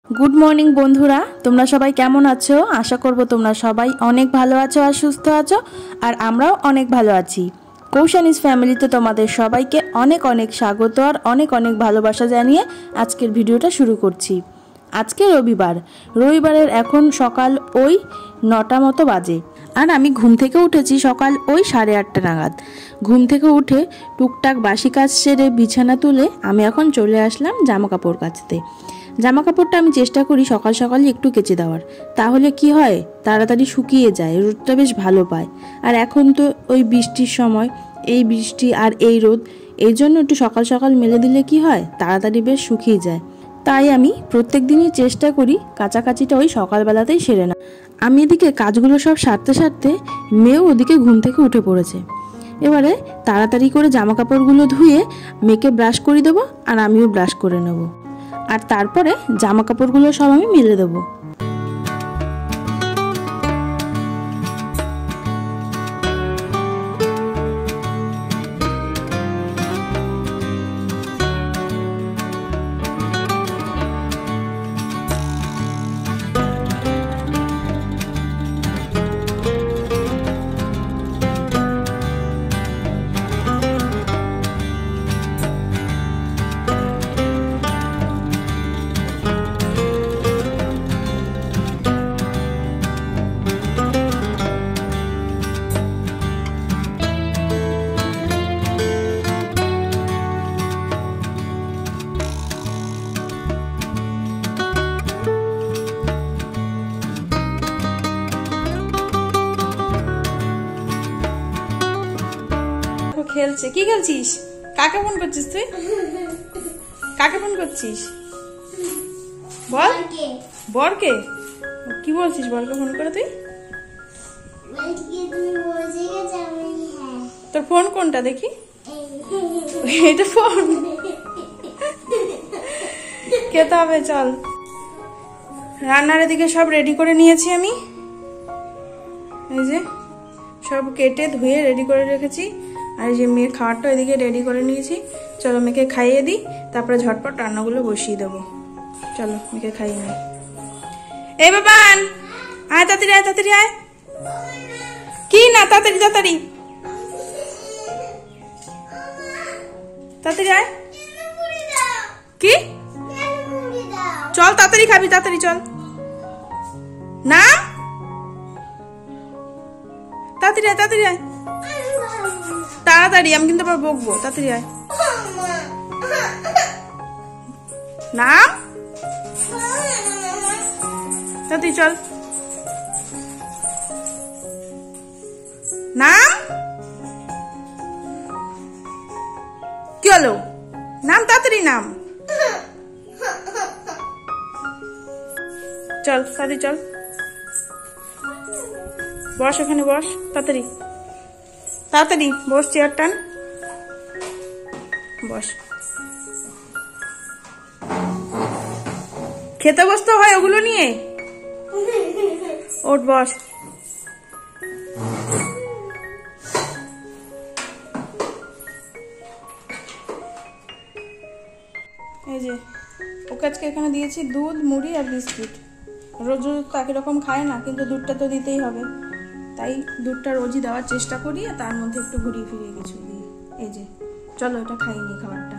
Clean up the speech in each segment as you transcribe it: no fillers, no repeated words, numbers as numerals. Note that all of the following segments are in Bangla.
গুড মর্নিং বন্ধুরা, তোমরা সবাই কেমন আছো? আশা করব তোমরা সবাই অনেক ভালো আছো আর সুস্থ আছো, আর আমরাও অনেক ভালো আছি। কৌশানিস ফ্যামিলিতে তোমাদের সবাইকে অনেক অনেক স্বাগত আর অনেক অনেক ভালোবাসা জানিয়ে আজকের ভিডিওটা শুরু করছি। আজকে রবিবারের এখন সকাল ওই 9টা মতো বাজে, আর আমি ঘুম থেকে উঠেছি সকাল ওই 8:30 নাগাদ। ঘুম থেকে উঠে টুকটাক বাসি কাজ সেরে বিছানা তুলে আমি এখন চলে আসলাম জামা কাপড় কাচতে। জামা কাপড়টা আমি চেষ্টা করি সকাল সকালই একটু কেচে দেওয়ার, তাহলে কি হয় তাড়াতাড়ি শুকিয়ে যায়, রোদটা বেশ ভালো পায়। আর এখন তো ওই বৃষ্টির সময়, এই বৃষ্টি আর এই রোদ, এই জন্য একটু সকাল সকাল মেলে দিলে কি হয় তাড়াতাড়ি বেশ শুকিয়ে যায়। তাই আমি প্রত্যেক দিনই চেষ্টা করি কাচাকাচিটা ওই সকালবেলাতেই সেরে না। আমি এদিকে কাজগুলো সব সারতে সারতে মেয়েও ওদিকে ঘুম থেকে উঠে পড়েছে। এবারে তাড়াতাড়ি করে জামা কাপড়গুলো ধুয়ে মেয়েকে ব্রাশ করে দেবো, আর আমিও ব্রাশ করে নেব, আর তারপরে জামা কাপড়গুলো সব আমি মেলে দেবো। খেলছে। কি খেলছিস? কাকে ফোন করছিস তুই? কাকে ফোন করছিস বল? বরকে? কি বলছিস বরকে ফোন করে তুই? তোর ফোন কোনটা দেখি? এটা ফোন খেতে হবে, চল। রান্নার এদিকে সব রেডি করে নিয়েছি আমি, এই যে সব কেটে ধুয়ে রেডি করে রেখেছি। আর এই যে মেয়ে খাবারটা এদিকে রেডি করে নিয়েছি। চলো মেয়েকে খাইয়ে দিই, তারপরে ঝটপট রান্নাগুলো বসিয়ে দেবো। চলো মেয়েকে খাইয়ে নিই। এই বাবান, আয় তাড়াতাড়ি, আয় তাড়াতাড়ি, আয়। কি না, তাড়াতাড়ি তাড়াতাড়ি তাড়াতাড়ি আয়। কি? চল তাড়াতাড়ি খাবি, তাড়াতাড়ি চল না, তাড়াতাড়ি আয়, তাড়াতাড়ি আয়, তাড়াতাড়ি। আমি কিন্তু আবার বকবো, তাড়াতাড়ি আয়। নাম, তাড়াতাড়ি চল। নাম কি হলো? নাম, তাড়াতাড়ি নাম। চল তাড়াতাড়ি চল, বস ওখানে বস, তাড়াতাড়ি তাড়াতাড়ি বস, চেয়ার টান, বস। খেতে বসতে হয় ওগুলো নিয়ে, ওঠ বস। এই যে ওকে আজকে এখানে দিয়েছি দুধ, মুড়ি আর বিস্কিট। রোজ রোজ তো একই রকম খায় না, কিন্তু দুধটা তো দিতেই হবে, তাই দুধটা রোজই দেওয়ার চেষ্টা করি, আর তার মধ্যে একটু ঘুরিয়ে ফিরিয়ে কিছু দিই। এই যে চলো এটা খাইয়ে নিই খাবারটা।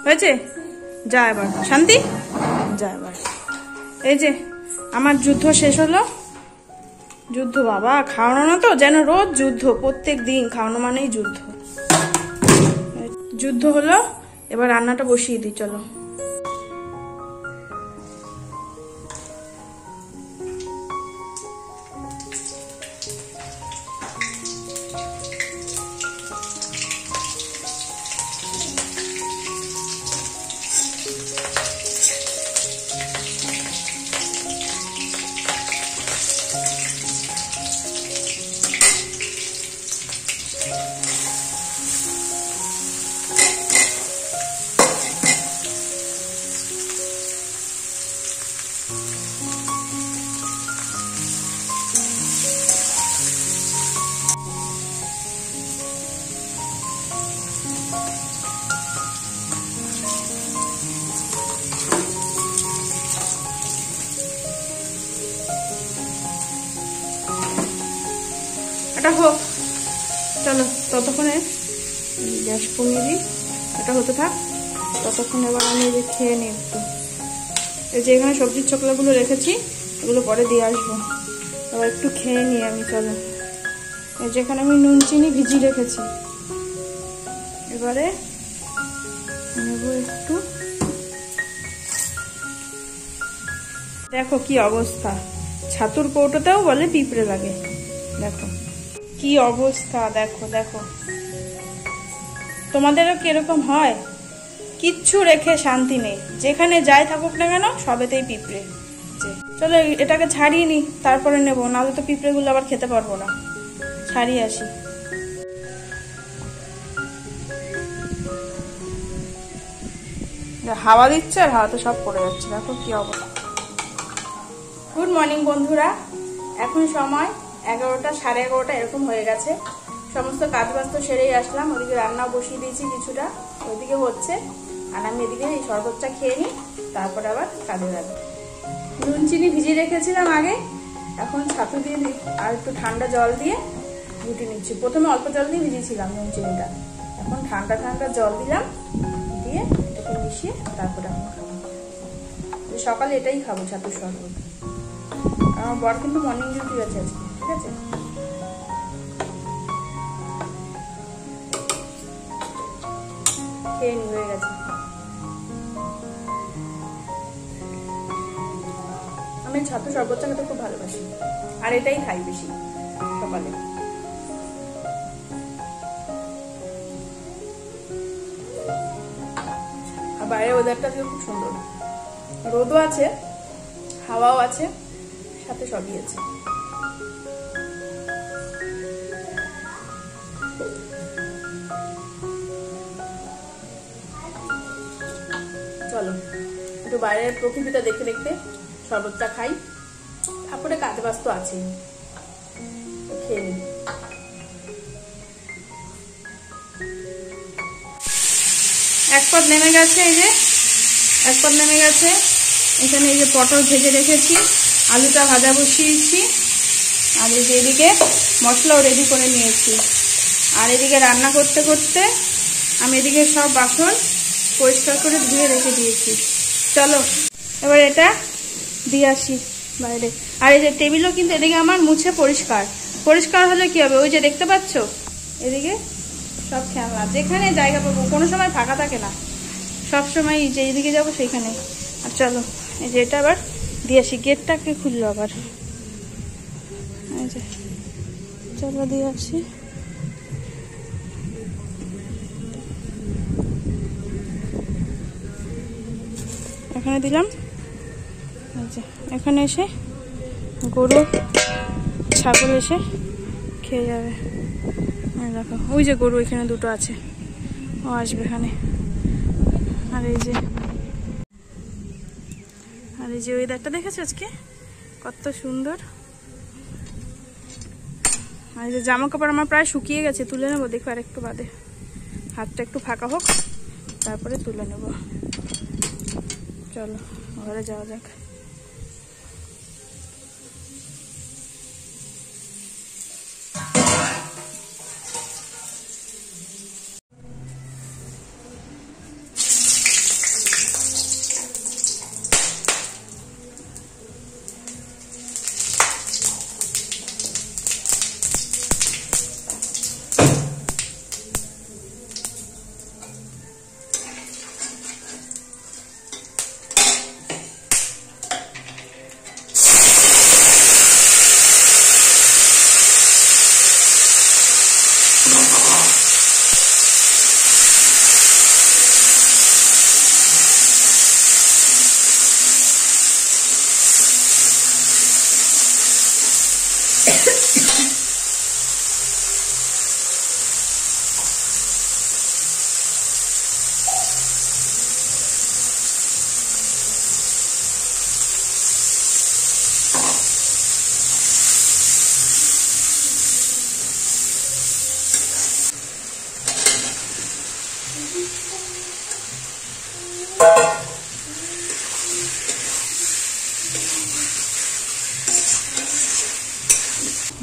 হয়েছে? যা এবার শান্তি, যা এবার। এই যে আমার যুদ্ধ শেষ হলো। যুদ্ধ বাবা, খাওয়ানো না তো যেন রোজ যুদ্ধ, প্রত্যেক দিন খাওয়ানো মানেই যুদ্ধ। যুদ্ধ হলো, এবার রান্নাটা বসিয়ে দিই, চলো। এটা হোক, চলো ততক্ষণে গ্যাস কমিয়ে দিই, এটা হতে থাক। ততক্ষণ এবার আমি এই যে খেয়ে নিই একটু। এই যে এখানে সবজির ছোকলাগুলো রেখেছি, এগুলো পরে দিয়ে আসবো। এবার একটু খেয়ে নিই আমি, চলো। এই যে এখানে আমি নুন চিনি ভিজিয়ে রেখেছি, এবারে নেবো একটু। দেখো কি অবস্থা, ছাতুর কৌটোতেও বলে পিঁপড়ে লাগে। দেখো কি অবস্থা, দেখো দেখো। তোমাদেরও কিরকম হয়? কিচ্ছু রেখে শান্তি নেই, যেখানে যাই থাকুক না কেন সবেতেই পিঁপড়ে। চলো এটাকে ছাড়িয়ে নি, তারপরে নেবো, নাহলে তো পিঁপড়েগুলো আবার খেতে পারবো না। ছাড়িয়ে আসি। হাওয়া দিচ্ছে আর হাওয়াতে সব পড়ে যাচ্ছে, দেখো কি অবস্থা। গুড মর্নিং বন্ধুরা, এখন সময় 11টা, সাড়ে 11টা এরকম হয়ে গেছে। সমস্ত কাজ বাজ তো সেরেই আসলাম। ওদিকে রান্না বসিয়ে দিয়েছি কিছুটা, ওইদিকে হচ্ছে, আর আমি এদিকে এই শরবতটা খেয়ে নিই, তারপরে আবার কাজে যাবো। নুন চিনি ভিজিয়ে রেখেছিলাম আগে, এখন ছাতু দিয়ে দিই আর একটু ঠান্ডা জল দিয়ে গুটি নিচ্ছি। প্রথমে অল্প জল দিয়ে ভিজিয়েছিলাম নুন চিনিটা, এখন ঠান্ডা ঠান্ডা জল দিলাম, দিয়ে এটাকে মিশিয়ে তারপরে এখন খাবো। সকালে এটাই খাবো, ছাতুর শরবত। আমার বর কিন্তু মর্নিং ডিউটি আছে আজকে, ঠিক আছে। খেয়ে নি, হয়ে গেছে। আমি ছাতু শরবতটা খেতে খুব ভালোবাসি, আর এটাই খাই বেশি সকালে। আর বাইরের ওয়েদারটা খুব সুন্দর, রোদও আছে, হাওয়াও আছে, সাথে সবই আছে। চলো একটু বাইরের প্রকৃতিটা দেখতে দেখতে শরবতটা খাই, তারপরে কাজ বাজ তো আছে, খেয়ে নিই। এক পদ নেমে গেছে, এই যে এক পদ নেমে গেছে। এখানে এই যে পটল ভেজে রেখেছি, আলুটা ভাজা বসিয়েছি, আর এই যে এদিকে মশলাও রেডি করে নিয়েছি। আর এদিকে রান্না করতে করতে আমি এদিকে সব বাসন পরিষ্কার করে ধুয়ে রেখে দিয়েছি। চলো এবার এটা দিয়ে আসি বাইরে। আর এই যে টেবিলও কিন্তু এদিকে আমার মুছে পরিষ্কার পরিষ্কার হলে কি হবে, ওই যে দেখতে পাচ্ছ এদিকে সব খেলনা, যেখানে জায়গা পাবো, কোনো সময় ফাঁকা থাকে না, সব সময় যে এদিকে যাবো সেইখানে। আর চলো এই যে এটা আবার দিয়ে আসি, গেটটাকে খুললো আবার, এই যে চলো দিয়ে আসি। এখানে দিলাম, এখানে এসে গরু ছাগল এসে খেয়ে যাবে। দেখো ওই যে গরু এখানে দুটো আছে, ও আসবে এখানে। আর এই যে ওয়েদারটা দেখেছো আজকে কত সুন্দর। আর এই যে জামা কাপড় আমার প্রায় শুকিয়ে গেছে, তুলে নেবো, দেখো আর একটু বাদে, হাতটা একটু ফাঁকা হোক, তারপরে তুলে নেব। চলো ঘরে যাওয়া যাক।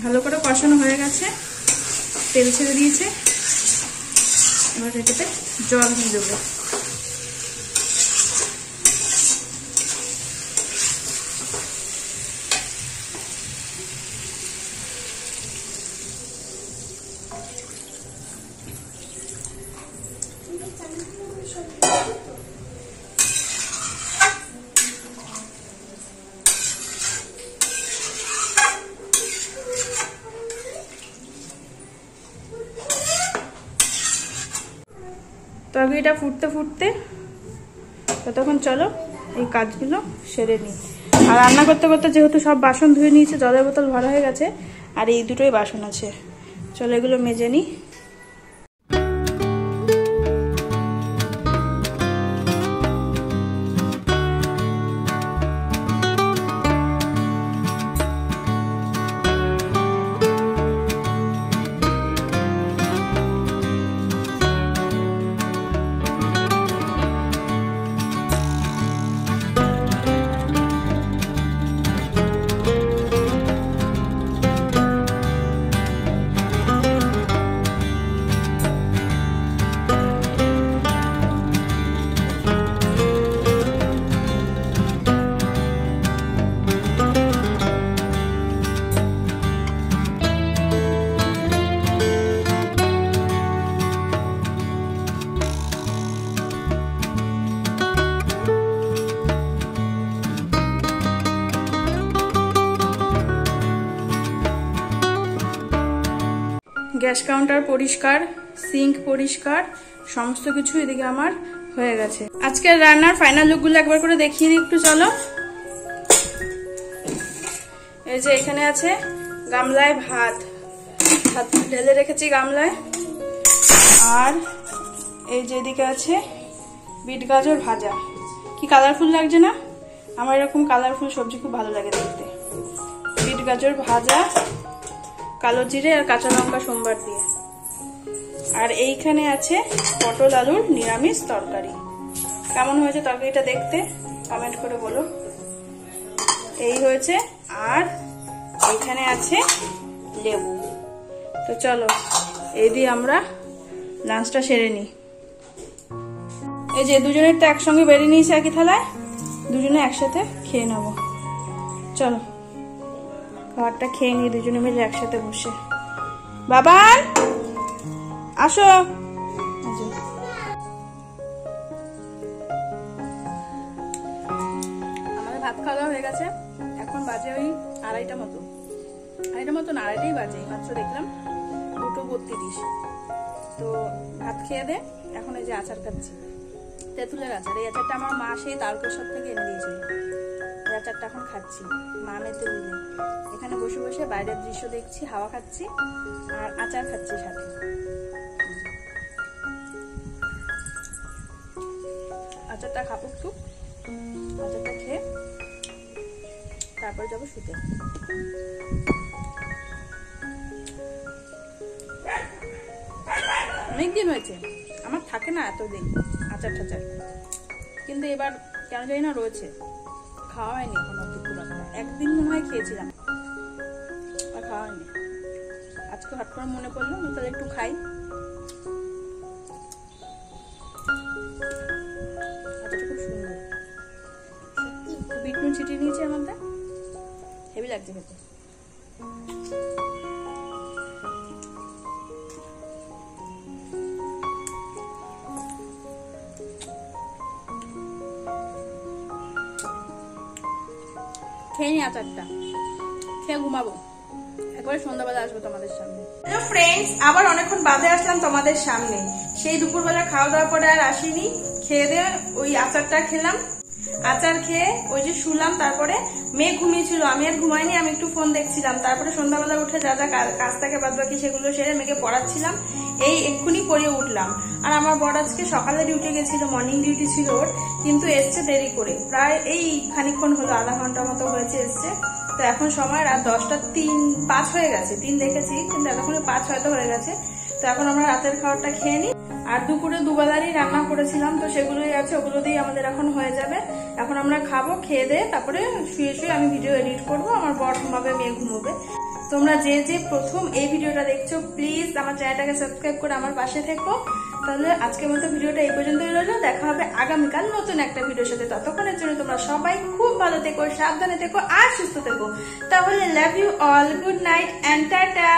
ভালো করে কষানো হয়ে গেছে। তেল ছেড়ে দিয়েছে। এবার এটাতে জল দিয়ে দেবো। তরকারিটা ফুটতে ফুটতে ততক্ষণ চলো এই কাজগুলো সেরে নিই। আর রান্না করতে করতে যেহেতু সব বাসন ধুয়ে নিয়েছে, জলের বোতল ভরা হয়ে গেছে, আর এই দুটোই বাসন আছে, চলো এগুলো মেজে নিই। গ্যাস কাউন্টার পরিষ্কার, সিঙ্ক পরিষ্কার, সমস্ত কিছু এদিকে আমার হয়ে গেছে। আজকের রান্নার ফাইনাল লুকগুলো একবার করে দেখিয়ে দিই একটু, চলো। এই যে এখানে আছে গামলায় ভাত ঢেলে রেখেছি গামলায়, আর এই যে এদিকে আছে বিট গাজর ভাজা। কি কালারফুল লাগছে না? আমার এরকম কালারফুল সবজি খুব ভালো লাগে দেখতে। বিট গাজর ভাজা, কালো জিরে আর কাঁচা লঙ্কা সোমবার দিয়ে। আর এইখানে আছে পটল আলুর নিরামিষ তরকারি। কেমন হয়েছে তরকারিটা দেখতে কমেন্ট করে বলো। এই হয়েছে, আর এইখানে আছে লেবু। তো চলো এই দিয়ে আমরা লাঞ্চটা সেরে নিই। এই যে দুজনের তো একসঙ্গে বেরিয়ে নিয়েছে একই থালায়, দুজনে একসাথে খেয়ে নেবো। চলো খাবারটা খেয়ে নিয়ে দুজনে মিলে একসাথে বসে। বাবান আসো। আমাদের ভাত খাওয়া হয়ে গেছে, এখন বাজে ওই আড়াইটা মতন না, আড়াইটাই বাজে, মাত্র দেখলাম 2:32। তো ভাত খেয়ে দে এখন এই যে আচার খাচ্ছি, তেঁতুলের আচার। এই আচারটা আমার মা সেই তারকেশ্বর থেকে এনে দিয়েছিল। এই আচারটা এখন খাচ্ছি মা মেতে দিলে। এখানে বসে বসে বাইরের দৃশ্য দেখছি, হাওয়া খাচ্ছি আর আচার খাচ্ছি সাথে। আচারটা খাবো একটু, আচারটা খেয়ে তারপর যাবো শুতে। অনেকদিন হয়েছে আমার, থাকে না এতদিন আচার টাচার, কিন্তু এবার কেন জানি না রয়েছে, খাওয়া হয়নি এখনো দুপুর। একদিন মনে হয় খেয়েছিলাম, আর খাওয়া হয়নি। আজকে হঠাৎ করে মনে পড়লো তাহলে একটু খাই। আচারটা খুব সুন্দর, বিট নুন ছিটিয়ে নিয়েছি এর মধ্যে, হেভি লাগছে খেতে। খেয়ে নি আচারটা, খেয়ে ঘুমাবো, একবারে সন্ধ্যাবেলা আসবো তোমাদের সামনে। হ্যালো ফ্রেন্ডস, আবার অনেকক্ষণ বাদে আসলাম তোমাদের সামনে। সেই দুপুরবেলা খাওয়া দাওয়া করে আর আসিনি, খেয়ে দিয়ে ওই আচারটা খেলাম। আচার খেয়ে ওই যে শুলাম, তারপরে মেয়ে ঘুমিয়েছিল, আমি আর ঘুমাইনি, আমি একটু ফোন দেখছিলাম। তারপরে সন্ধ্যাবেলা উঠে যা যা কাজ থাকে বাদ বাকি সেগুলো সেরে মেয়েকে পড়াচ্ছিলাম। এই এক্ষুনি পড়িয়ে উঠলাম। আর আমার বড় আজকে সকালে ডিউটি গেছিল, মর্নিং ডিউটি ছিল ওর, কিন্তু এসছে দেরি করে, প্রায় এই খানিকক্ষণ হলো, আধা ঘন্টা মতো হয়েছে এসছে। তো এখন সময় রাত 10:05 হয়ে গেছে, 3 দেখেছি কিন্তু এতক্ষণে 5 হয়তো হয়ে গেছে। তো এখন আমরা রাতের খাবারটা খেয়ে নিই। আর দুপুরে দুবেলারই রান্না করেছিলাম, তো সেগুলোই আছে, ওগুলো দিয়ে আমাদের এখন হয়ে যাবে। এখন আমরা খাবো, খেয়ে দিয়ে তারপরে শুয়ে শুয়ে আমি ভিডিও এডিট করবো, আমার বর ঘুমাবে, মেয়ে ঘুমোবে। তোমরা যে যে প্রথম এই ভিডিওটা দেখছো প্লিজ আমার চ্যানেলটাকে সাবস্ক্রাইব করে আমার পাশে থেকো। তাহলে আজকের মতো ভিডিওটা এই পর্যন্তই রইলো, দেখা হবে আগামীকাল নতুন একটা ভিডিওর সাথে। ততক্ষণের জন্য তোমরা সবাই খুব ভালো থেকো, সাবধানে থেকো আর সুস্থ থেকো। তাহলে love you all, good night and tata.